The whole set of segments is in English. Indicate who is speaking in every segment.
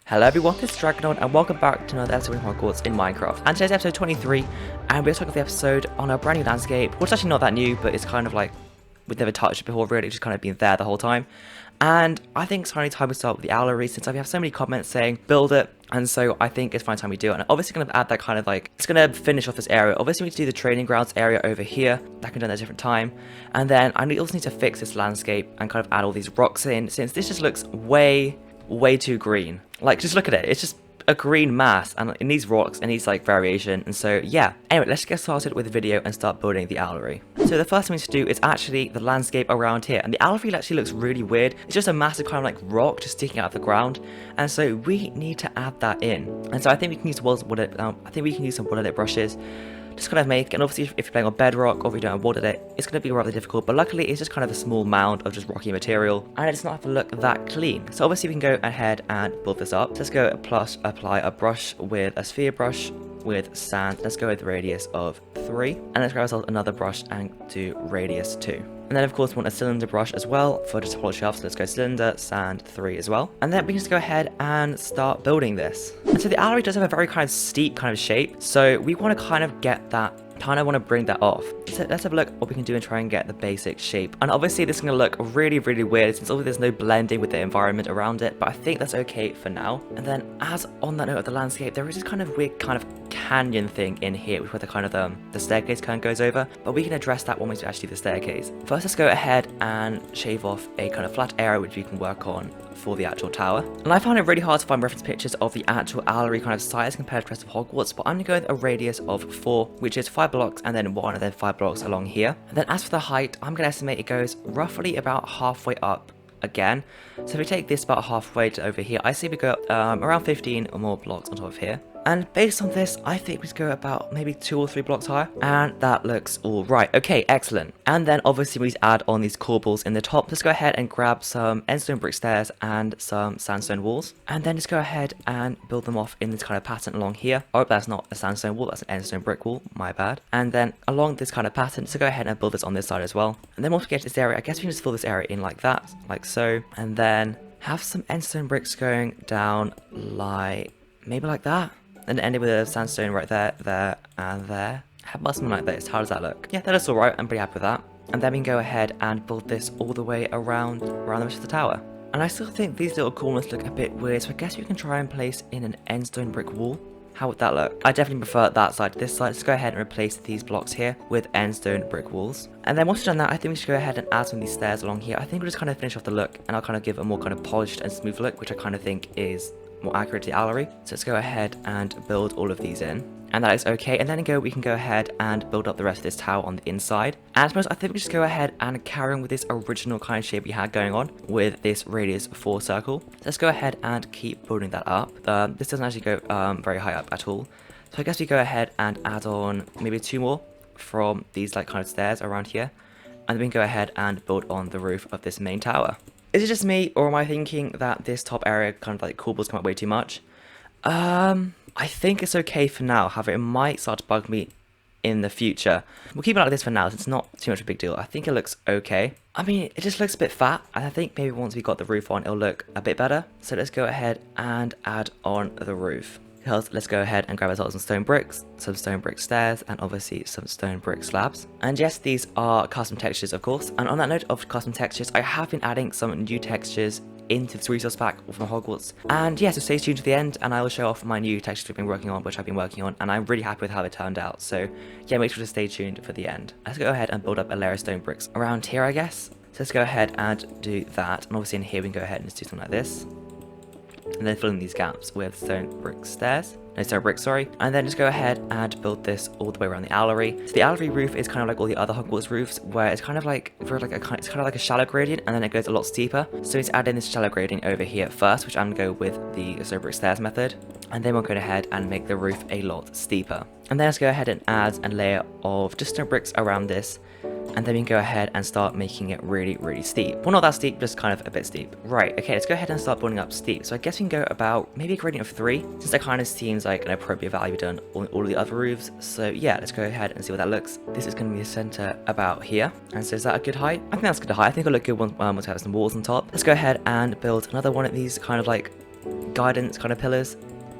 Speaker 1: Hello everyone, this is Dragonon and welcome back to another episode of Hogwarts in Minecraft. And today's episode 23, and we're talking about the episode on a brand new landscape, which is actually not that new, but it's kind of like we've never touched it before really, it's just kind of been there the whole time. And I think it's finally time we start with the Owlery, since I have so many comments saying build it, and so I think it's finally time we do it. And obviously going to add that kind of like, it's going to finish off this area. Obviously we need to do the training grounds area over here, that can be done at a different time. And then I also need to fix this landscape and kind of add all these rocks in, since this just looks way too green. Like, just look at it, it's just a green mass, and it needs rocks, it needs like variation, and so yeah. Anyway, let's get started with the video and start building the Owlery. So the first thing we need to do is actually the landscape around here, and the Owlery actually looks really weird. It's just a massive kind of like rock just sticking out of the ground, and so we need to add that in. And so I think we can use some wood edit brushes. Just kind of make, and obviously if you're playing on bedrock or if you don't have wood edit, it's going to be rather difficult, but luckily it's just kind of a small mound of just rocky material and it does not have to look that clean. So obviously we can go ahead and build this up. So let's go plus apply a brush with a sphere brush with sand. Let's go with radius of 3, and let's grab ourselves another brush and do radius 2. And then of course we want a cylinder brush as well for just to polish off, so let's go cylinder, sand 3 as well. And then we can just go ahead and start building this. And so the Owlery does have a very kind of steep kind of shape, so we want to kind of get that, kind of want to bring that off. So let's have a look what we can do and try and get the basic shape. And obviously this is going to look really weird since obviously there's no blending with the environment around it, but I think that's okay for now. And then as on that note of the landscape, there is this kind of weird kind of canyon thing in here where the kind of the staircase kind of goes over, but we can address that when we actually do the staircase. First, let's go ahead and shave off a kind of flat area which we can work on for the actual tower. And I found it really hard to find reference pictures of the actual Owlery kind of size compared to the rest of Hogwarts, but I'm going to go with a radius of 4, which is 5 blocks and then 1 and then 5 blocks along here. And then as for the height, I'm going to estimate it goes roughly about halfway up again. So if we take this about halfway to over here, I say we go around 15 or more blocks on top of here. And based on this, I think we go about maybe 2 or 3 blocks higher. And that looks all right. Okay, excellent. And then obviously we need to add on these corbels in the top. Let's go ahead and grab some endstone brick stairs and some sandstone walls. And then just go ahead and build them off in this kind of pattern along here. Oh, that's not a sandstone wall, that's an endstone brick wall, my bad. And then along this kind of pattern, so go ahead and build this on this side as well. And then once we get to this area, I guess we can just fill this area in like that, like so. And then have some endstone bricks going down like, maybe like that. And end it with a sandstone right there, there, and there. How about something like this? How does that look? Yeah, that looks alright. I'm pretty happy with that. And then we can go ahead and build this all the way around the rest of the tower. And I still think these little corners look a bit weird, so I guess we can try and place in an endstone brick wall. How would that look? I definitely prefer that side to this side. Let's go ahead and replace these blocks here with endstone brick walls. And then once we've done that, I think we should go ahead and add some of these stairs along here. I think we'll just kind of finish off the look, and I'll kind of give a more kind of polished and smooth look, which I kind of think is more accurate to the Owlery. So let's go ahead and build all of these in. And that is okay. And then we can go ahead and build up the rest of this tower on the inside. And I suppose I think we just go ahead and carry on with this original kind of shape we had going on with this radius 4 circle. So let's go ahead and keep building that up. This doesn't actually go very high up at all. So I guess we go ahead and add on maybe 2 more from these like kind of stairs around here. And then we can go ahead and build on the roof of this main tower. Is it just me, or am I thinking that this top area kind of like corbels come up way too much? I think it's okay for now, however it might start to bug me in the future. We'll keep it like this for now, since it's not too much of a big deal. I think it looks okay. I mean, it just looks a bit fat, and I think maybe once we got the roof on, it'll look a bit better. So let's go ahead and add on the roof. Let's go ahead and grab ourselves some stone bricks, some stone brick stairs, and obviously some stone brick slabs. And yes, these are custom textures, of course. And on that note of custom textures, I have been adding some new textures into this resource pack from Hogwarts. And yeah, so stay tuned to the end, and I will show off my new textures we've been working on, which I've been working on, and I'm really happy with how they turned out. So yeah, make sure to stay tuned for the end. Let's go ahead and build up a layer of stone bricks around here, I guess. So let's go ahead and do that. And obviously in here, we can go ahead and just do something like this. And then fill in these gaps with stone brick stairs. No, stone bricks, sorry. And then just go ahead and build this all the way around the Owlery. So the Owlery roof is kind of like all the other Hogwarts roofs, where it's kind of like it's kind of like a shallow gradient, and then it goes a lot steeper. So we need to add in this shallow gradient over here first, which I'm going to go with the stone brick stairs method. And then we'll go ahead and make the roof a lot steeper. And then let's go ahead and add a layer of just stone bricks around this. And then we can go ahead and start making it really steep. Well, not that steep, just kind of a bit steep. Right, okay, let's go ahead and start building up steep. So I guess we can go about maybe a gradient of 3, since that kind of seems like an appropriate value done on all of the other roofs. So yeah, let's go ahead and see what that looks. This is going to be the center about here. And so is that a good height? I think that's good height. I think it'll look good once we have some walls on top. Let's go ahead and build another one of these kind of like guidance kind of pillars,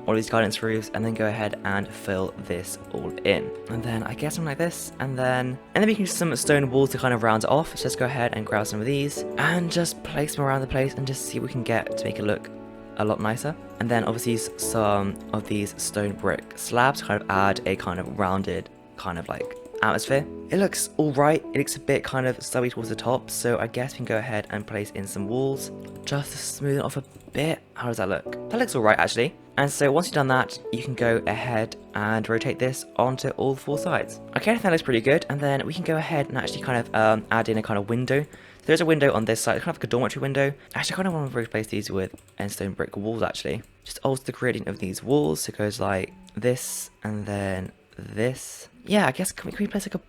Speaker 1: all these guidance roofs, and then go ahead and fill this all in. And then I guess something like this, and then we can use some stone walls to kind of round it off. So let's go ahead and grab some of these and just place them around the place and just see what we can get to make it look a lot nicer. And then obviously some of these stone brick slabs to kind of add a kind of rounded kind of like atmosphere. It looks alright. It looks a bit kind of stubby towards the top, so I guess we can go ahead and place in some walls just to smooth it off a bit. How does that look? That looks alright actually. And so once you've done that, you can go ahead and rotate this onto all 4 sides. Okay, I think that looks pretty good. And then we can go ahead and actually kind of add in a kind of window. So there's a window on this side, kind of like a dormitory window. Actually, I kind of want to replace these with endstone brick walls actually. Just alter the gradient of these walls. So it goes like this and then this. Yeah, I guess can we place like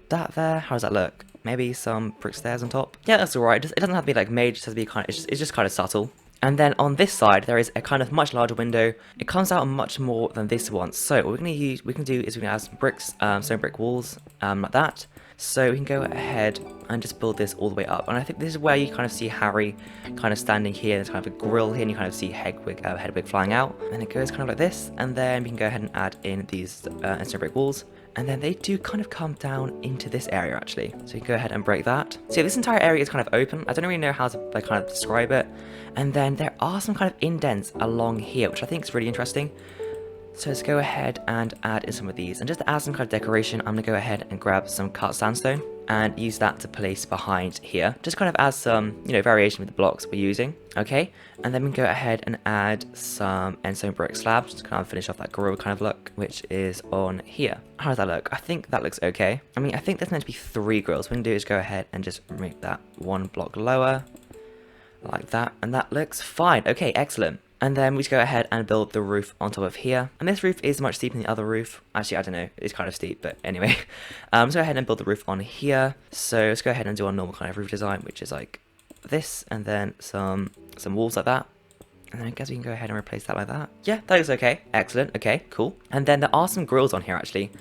Speaker 1: that there? How does that look? Maybe some brick stairs on top. Yeah, that's alright. It doesn't have to be like major. It just has to be kind of. It's just kind of subtle. And then on this side, there is a kind of much larger window. It comes out much more than this one. So what we can do is we can add some bricks, stone brick walls, like that. So we can go ahead and just build this all the way up. And I think this is where you kind of see Harry kind of standing here. There's kind of a grill here, and you kind of see Hedwig flying out. And it goes kind of like this. And then we can go ahead and add in these stone brick walls. And then they do kind of come down into this area actually. So you can go ahead and break that. So this entire area is kind of open. I don't really know how to like kind of describe it. And then there are some kind of indents along here, which I think is really interesting. So let's go ahead and add in some of these. And just to add some kind of decoration, I'm going to go ahead and grab some cut sandstone and use that to place behind here. Just kind of add some, you know, variation with the blocks we're using. Okay, and then we can go ahead and add some endstone brick slabs to kind of finish off that grill kind of look, which is on here. How does that look? I think that looks okay. I mean, I think there's meant to be 3 grills. What we can do is go ahead and just remove that 1 block lower, like that, and that looks fine. Okay, excellent. And then we just go ahead and build the roof on top of here. And this roof is much steeper than the other roof. Actually, I don't know. It's kind of steep, but anyway. Let's go ahead and build the roof on here. So let's go ahead and do our normal kind of roof design, which is like this, and then some walls like that. And then I guess we can go ahead and replace that like that. Yeah, that looks okay. Excellent. Okay, cool. And then there are some grills on here, actually.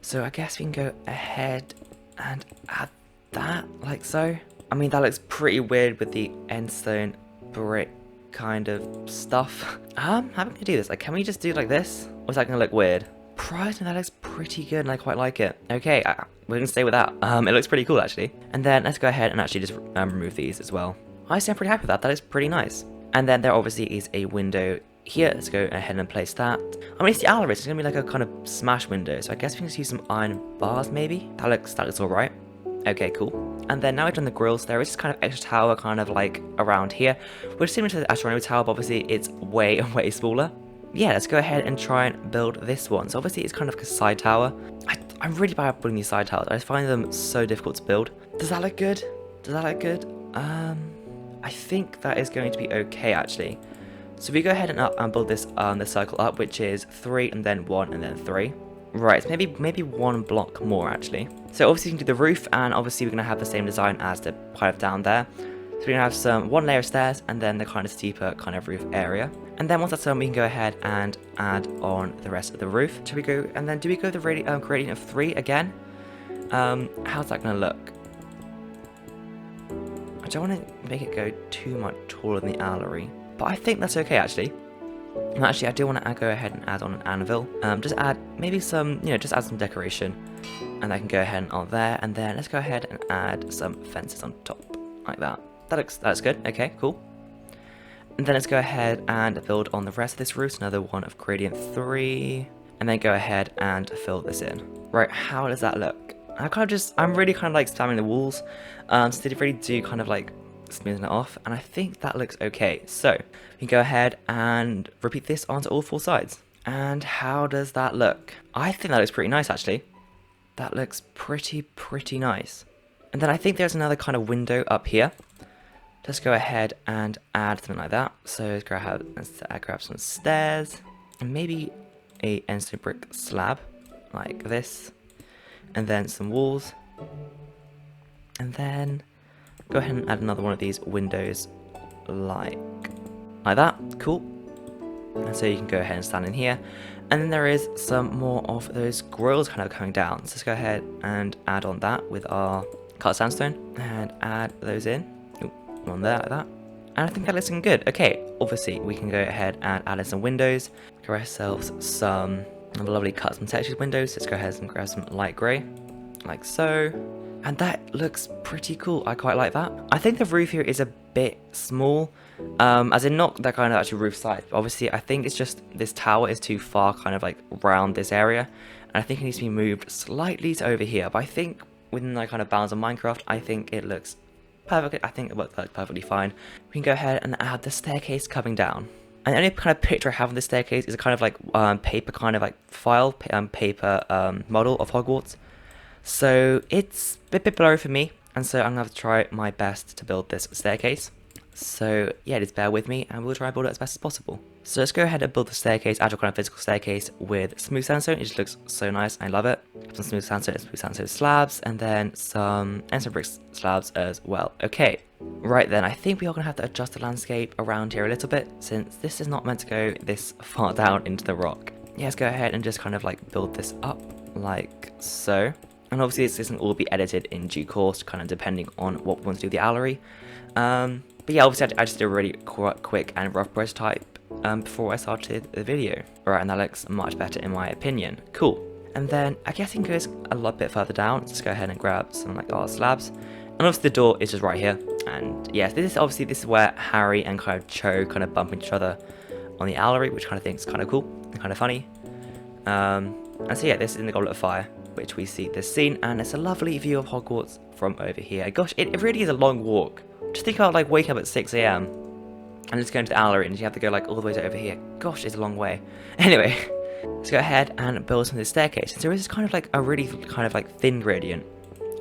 Speaker 1: So I guess we can go ahead and add that, like so. I mean, that looks pretty weird with the endstone brick kind of stuff. How are we gonna do this? Like, can we just do like this? Or is that gonna look weird? Surprisingly, that looks pretty good and I quite like it. Okay, we're gonna stay with that. It looks pretty cool actually. And then let's go ahead and actually just remove these as well. I am pretty happy with that. That is pretty nice. And then there obviously is a window here. Let's go ahead and place that. I mean, it's the Owlery. It's gonna be like a kind of smash window. So I guess we can just use some iron bars maybe. That looks all right. Okay, cool. And then now we've done the grills, there is this kind of extra tower kind of like around here, which is similar to the astronomy tower, but obviously it's way, way smaller. Yeah, let's go ahead and try and build this one. So obviously it's kind of like a side tower. I'm really bad at building these side towers. I find them so difficult to build. Does that look good? Does that look good? I think that is going to be okay actually. So we go ahead and build this the circle up, which is 3 and then 1 and then 3. Right, so maybe 1 block more actually. So obviously you can do the roof, and obviously we're going to have the same design as the kind of down there. So we're going to have 1 layer of stairs and then the kind of steeper kind of roof area. And then once that's done, we can go ahead and add on the rest of the roof. Should we go, and then do we go the gradient of 3 again? How's that going to look? I don't want to make it go too much taller than the Owlery, but I think that's okay actually. And actually, I do want to go ahead and add on an anvil. Just add maybe some, just add some decoration. And I can go ahead and on there. And then let's go ahead and add some fences on top, like that. That's good. Okay, cool. And then let's go ahead and build on the rest of this roof. Another one of gradient 3. And then go ahead and fill this in. Right, how does that look? I'm really kind of like spamming the walls. So they really do kind of like smoothing it off, and I think that looks okay. So we can go ahead and repeat this onto all 4 sides. And how does that look? I think that looks pretty nice actually. That looks pretty nice. And then I think there's another kind of window up here. Let's go ahead and add something like that. So let's grab some stairs and maybe a endstone brick slab like this, and then some walls, and then go ahead and add another one of these windows like that. Cool. And so you can go ahead and stand in here. And then there is some more of those grills kind of coming down. So let's go ahead and add on that with our cut sandstone and add those in. Ooh, on there like that. And I think that looks looking good. Okay, obviously we can go ahead and add in some windows, give ourselves some lovely cuts and textures windows. Let's go ahead and grab some light grey, like so. And that looks pretty cool. I quite like that. I think the roof here is a bit small, as in not that kind of actual roof size. But obviously, I think it's just this tower is too far kind of like around this area. And I think it needs to be moved slightly to over here. But I think within the kind of bounds of Minecraft, I think it looks perfect. I think it works perfectly fine. We can go ahead and add the staircase coming down. And the only kind of picture I have of the staircase is a kind of like paper kind of like file, paper model of Hogwarts. So it's a bit blurry for me, and so I'm going to have to try my best to build this staircase. So yeah, just bear with me and we'll try and build it as best as possible. So let's go ahead and build the staircase, actual kind of physical staircase with smooth sandstone. It just looks so nice, I love it. Some smooth sandstone slabs, and then some brick slabs as well. Okay, right then, I think we are going to have to adjust the landscape around here a little bit, since this is not meant to go this far down into the rock. Yeah, let's go ahead and just kind of like build this up like so. And obviously this doesn't all be edited in due course, kind of depending on what we want to do with the Owlery. But yeah, obviously I just did a really quick and rough prototype before I started the video. Alright, and that looks much better in my opinion. Cool. And then I guess it goes a lot bit further down. Let's go ahead and grab some like our slabs. And obviously the door is just right here. And yes, this is where Harry and kind of Cho kind of bump into each other on the Owlery, which kind of think is kind of cool and kind of funny. And so yeah, this is in the Goblet of Fire, which we see this scene, and it's a lovely view of Hogwarts from over here. Gosh, it really is a long walk. Just think about like waking up at 6 AM and just going to the Owlery, and you have to go like all the way to over here. Gosh, it's a long way. Anyway, let's go ahead and build some of this staircase. So there is kind of like a really kind of like thin gradient,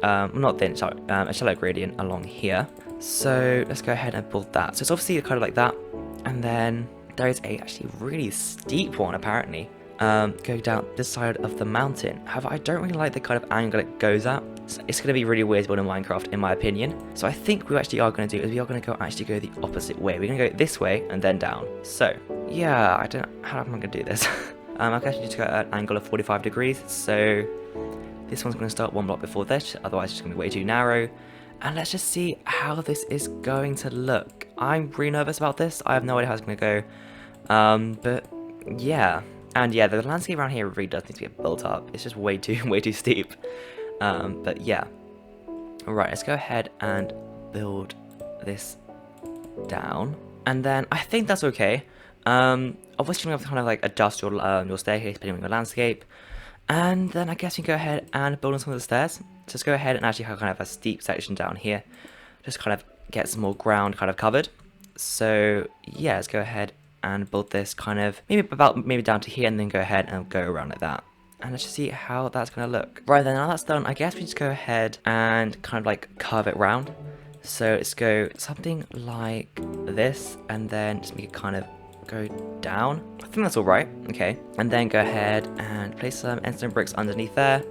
Speaker 1: not thin, sorry, a shallow gradient along here. So let's go ahead and build that. So it's obviously kind of like that, and then there is a actually really steep one apparently. Going down this side of the mountain. However, I don't really like the kind of angle it goes at. So it's going to be really weird to build in Minecraft, in my opinion. So I think what we actually are going to do is we are going to actually go the opposite way. We're going to go this way and then down. So yeah, I don't know how am I going to do this. I can actually just go at an angle of 45 degrees. So this one's going to start one block before this, otherwise it's going to be way too narrow. And let's just see how this is going to look. I'm really nervous about this. I have no idea how it's going to go. But yeah. And yeah, the landscape around here really does need to get built up. It's just way too steep. But yeah. Alright, let's go ahead and build this down. And then I think that's okay. Obviously you have to kind of like adjust your staircase depending on your landscape. And then I guess you can go ahead and build on some of the stairs. So let's go ahead and actually have kind of a steep section down here. Just kind of get some more ground kind of covered. So yeah, let's go ahead and build this kind of maybe down to here, and then go ahead and go around like that. And let's just see how that's going to look. Right then, now that's done, I guess we just go ahead and kind of like curve it round. So let's go something like this, and then just make it kind of go down. I think that's all right. Okay. And then go ahead and place some endstone bricks underneath there,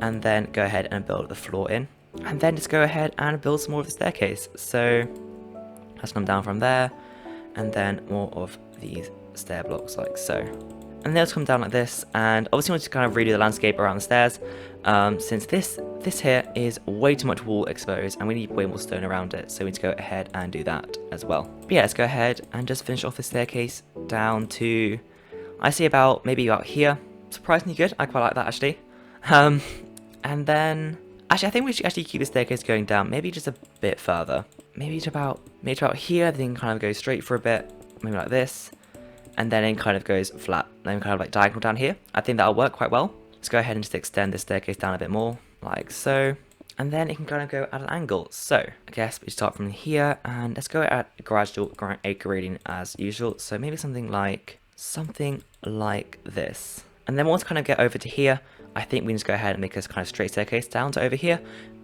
Speaker 1: and then go ahead and build the floor in. And then just go ahead and build some more of the staircase. So let's come down from there, and then more of these stair blocks like so. And they'll come down like this, and obviously we want to kind of redo the landscape around the stairs, since this here is way too much wall exposed and we need way more stone around it, so we need to go ahead and do that as well. But yeah, let's go ahead and just finish off the staircase down to, I see maybe about here. Surprisingly good, I quite like that actually. And then, actually I think we should actually keep the staircase going down, maybe just a bit further. Maybe to about here, then kind of go straight for a bit, maybe like this, and then it kind of goes flat, then kind of like diagonal down here. I think that'll work quite well. Let's go ahead and just extend the staircase down a bit more, like so, and then it can kind of go at an angle. So I guess we start from here, and let's go at a gradual gradient as usual. So maybe something like this, and then once we kind of get over to here, I think we can just go ahead and make this kind of straight staircase down to over here.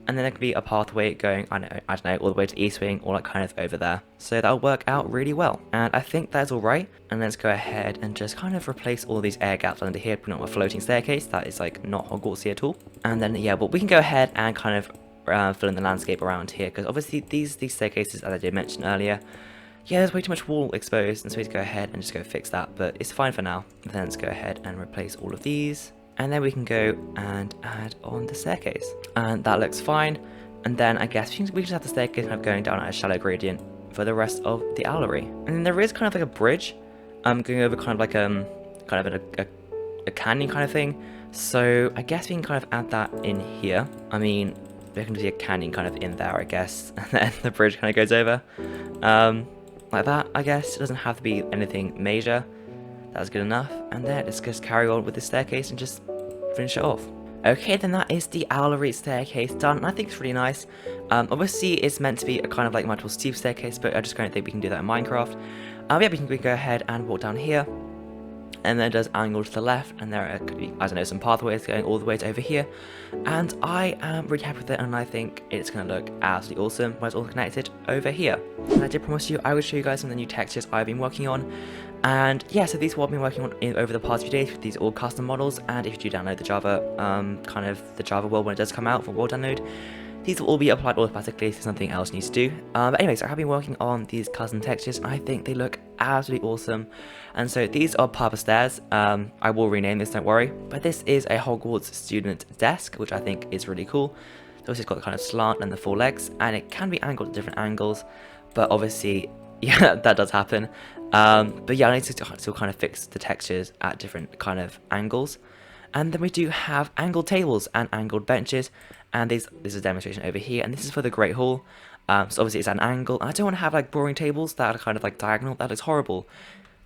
Speaker 1: And then there could be a pathway going, I don't know, all the way to East Wing, or like kind of over there. So that'll work out really well. And I think that's alright. And let's go ahead and just kind of replace all these air gaps under here, putting on a floating staircase. That is like not Hogwartsy at all. And then yeah, but we can go ahead and kind of fill in the landscape around here, because obviously these staircases, as I did mention earlier, yeah, there's way too much wall exposed, and so we need to go ahead and just go fix that. But it's fine for now. And then let's go ahead and replace all of these. And then we can go and add on the staircase. And that looks fine. And then I guess we just have the staircase kind of going down at a shallow gradient. for the rest of the Owlery. And then there is kind of like a bridge going over kind of like kind of a canyon kind of thing. So I guess we can kind of add that in here. I mean, there can be a canyon kind of in there, I guess, and then the bridge kind of goes over like that. I guess it doesn't have to be anything major. That's good enough. And then let's just carry on with the staircase and just finish it off. Okay, then that is the Owlery staircase done, and I think it's really nice. Obviously, it's meant to be a kind of like multiple steep staircase, but I just don't think we can do that in Minecraft. Yeah, we can go ahead and walk down here, and then it does angle to the left, and there could be, I don't know, some pathways going all the way to over here. And I am really happy with it, and I think it's going to look absolutely awesome when it's all connected over here. And I did promise you I would show you guys some of the new textures I've been working on. And yeah, so these are what I've been working on over the past few days with these all custom models. And if you do download the Java, kind of the Java world when it does come out for world download, these will all be applied automatically, so something else needs to do. But anyways, I have been working on these custom textures, and I think they look absolutely awesome. And so these are purple stairs. I will rename this, don't worry. But this is a Hogwarts student desk, which I think is really cool. So it's got the kind of slant and the four legs, and it can be angled at different angles. But obviously, yeah, that does happen. But yeah, I need to still kind of fix the textures at different kind of angles. And then we do have angled tables and angled benches. And this is a demonstration over here, and this is for the Great Hall. So obviously it's at an angle, and I don't want to have like boring tables that are kind of like diagonal. That looks horrible.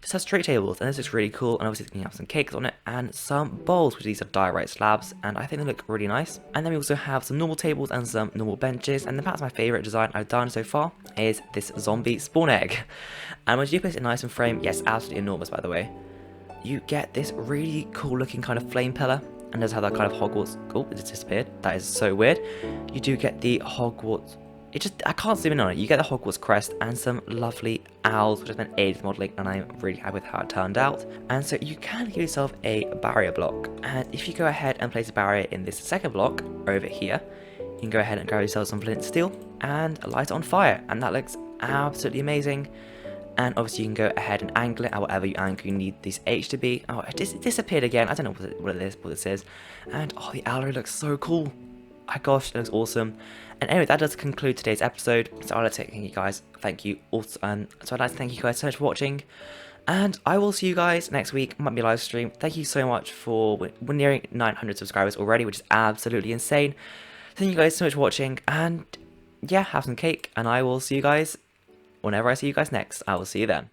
Speaker 1: Just have straight tables, and this looks really cool. And obviously you can have some cakes on it and some bowls, which these are diorite slabs, and I think they look really nice. And then we also have some normal tables and some normal benches, and perhaps my favorite design I've done so far is this zombie spawn egg. And when you place it nice and frame, yes, absolutely enormous by the way, you get this really cool looking kind of flame pillar. And does have that kind of Hogwarts. Oh, it just disappeared. That is so weird. You do get the Hogwarts. I can't zoom in on it. You get the Hogwarts crest and some lovely owls, which has been aided modelling, and I'm really happy with how it turned out. And so you can give yourself a barrier block. And if you go ahead and place a barrier in this second block over here, you can go ahead and grab yourself some flint steel and light it on fire. And that looks absolutely amazing. And obviously you can go ahead and angle it at whatever you angle you need this H to be. Oh, it disappeared again. I don't know what this is. And oh, the Owlery looks so cool. My gosh, it looks awesome. And anyway, that does conclude today's episode. So I'd like to thank you guys. Thank you also. So I'd like to thank you guys so much for watching. And I will see you guys next week. Might be a live stream. Thank you so much for we're nearing 900 subscribers already, which is absolutely insane. Thank you guys so much for watching. And yeah, have some cake. And I will see you guys whenever I see you guys next. I will see you then.